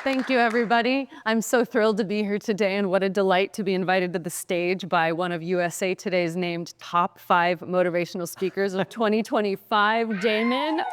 Thank you, everybody. I'm so thrilled to be here today, and what a delight to be invited to the stage by one of USA Today's named top 5 motivational speakers of 2025, Jamin.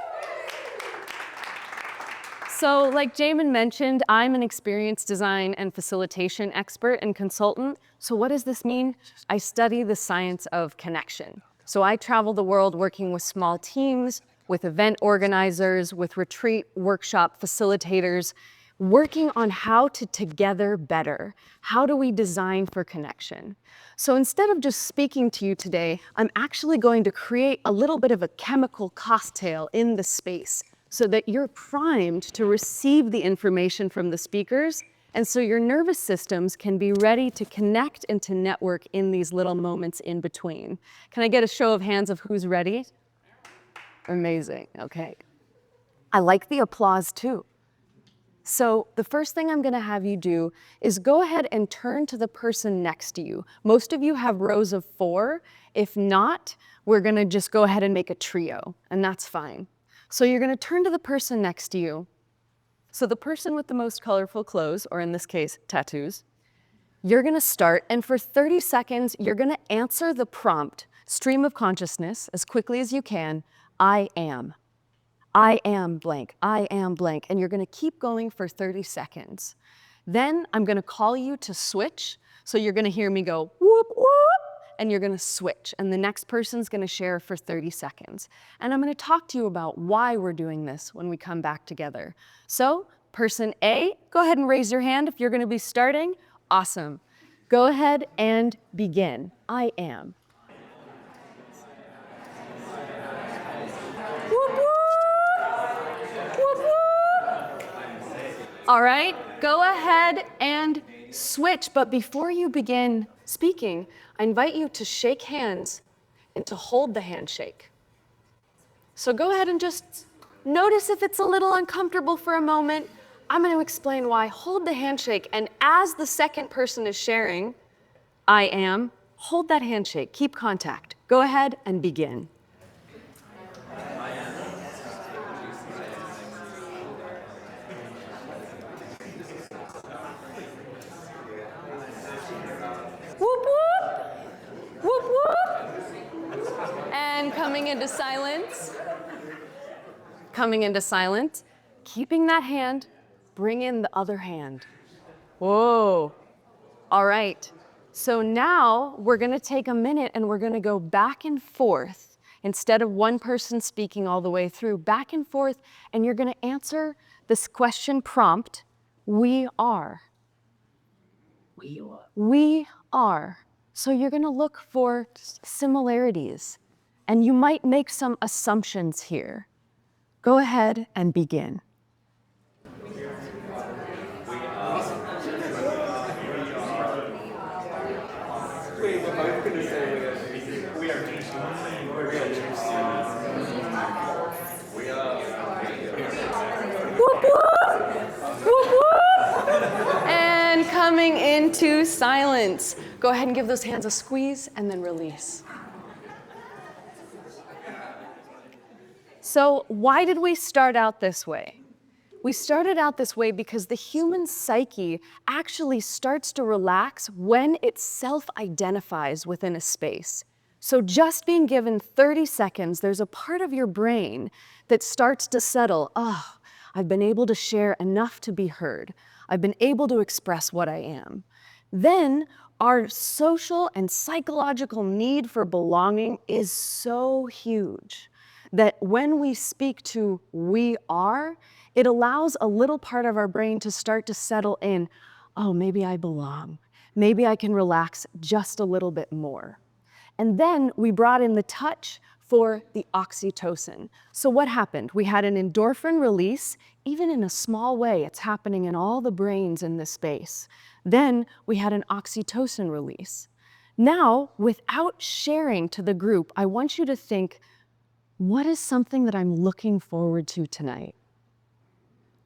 So, like Jamin mentioned, I'm an experienced design and facilitation expert and consultant. So what does this mean? I study the science of connection. So I travel the world working with small teams, with event organizers, with retreat workshop facilitators, working on how to together better. How do we design for connection? So instead of just speaking to you today, I'm actually going to create a little bit of a chemical cocktail in the space so that you're primed to receive the information from the speakers, and so your nervous systems can be ready to connect and to network in these little moments in between. Can I get a show of hands of who's ready? Amazing, okay. I like the applause too. So the first thing I'm gonna have you do is go ahead and turn to the person next to you. Most of you have rows of 4. If not, we're gonna just go ahead and make a trio, and that's fine. So you're gonna turn to the person next to you. So the person with the most colorful clothes, or in this case, tattoos, you're gonna start, and for 30 seconds, you're gonna answer the prompt, stream of consciousness, as quickly as you can, I am blank, I am blank, and you're gonna keep going for 30 seconds. Then I'm gonna call you to switch, so you're gonna hear me go, whoop, whoop, and you're gonna switch, and the next person's gonna share for 30 seconds. And I'm gonna talk to you about why we're doing this when we come back together. So, person A, go ahead and raise your hand if you're gonna be starting. Awesome. Go ahead and begin. I am. Whoop, whoop. Whoop, whoop. All right, go ahead and switch, but before you begin speaking, I invite you to shake hands and to hold the handshake. So go ahead and just notice if it's a little uncomfortable for a moment. I'm going to explain why. Hold the handshake, and as the second person is sharing, I am, hold that handshake, keep contact. Go ahead and begin. Whoop, whoop. Whoop, whoop. And coming into silence. Coming into silence. Keeping that hand, bring in the other hand. Whoa. All right. So now we're going to take a minute and we're going to go back and forth. Instead of one person speaking all the way through, back and forth, and you're going to answer this question prompt, we are. We are. We are. So you're going to look for similarities, and you might make some assumptions here. Go ahead and begin. Whoop, whoop. Whoop, whoop. And coming into silence. Go ahead and give those hands a squeeze and then release. So why did we start out this way? We started out this way because the human psyche actually starts to relax when it self-identifies within a space. So just being given 30 seconds, there's a part of your brain that starts to settle. Oh, I've been able to share enough to be heard. I've been able to express what I am. Then our social and psychological need for belonging is so huge that when we speak to we are, it allows a little part of our brain to start to settle in. Oh, maybe I belong. Maybe I can relax just a little bit more. And then we brought in the touch for the oxytocin. So what happened? We had an endorphin release, even in a small way. It's happening in all the brains in this space. Then we had an oxytocin release. Now, without sharing to the group, I want you to think, what is something that I'm looking forward to tonight?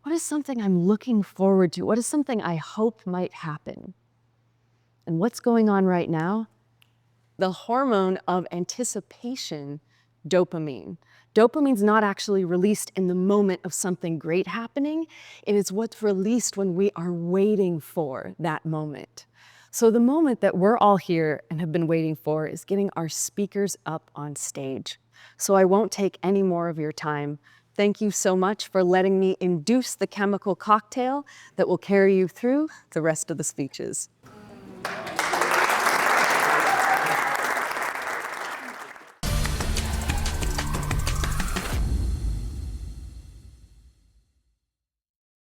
What is something I'm looking forward to? What is something I hope might happen? And what's going on right now? The hormone of anticipation, dopamine. Dopamine's not actually released in the moment of something great happening. It is what's released when we are waiting for that moment. So the moment that we're all here and have been waiting for is getting our speakers up on stage. So I won't take any more of your time. Thank you so much for letting me induce the chemical cocktail that will carry you through the rest of the speeches.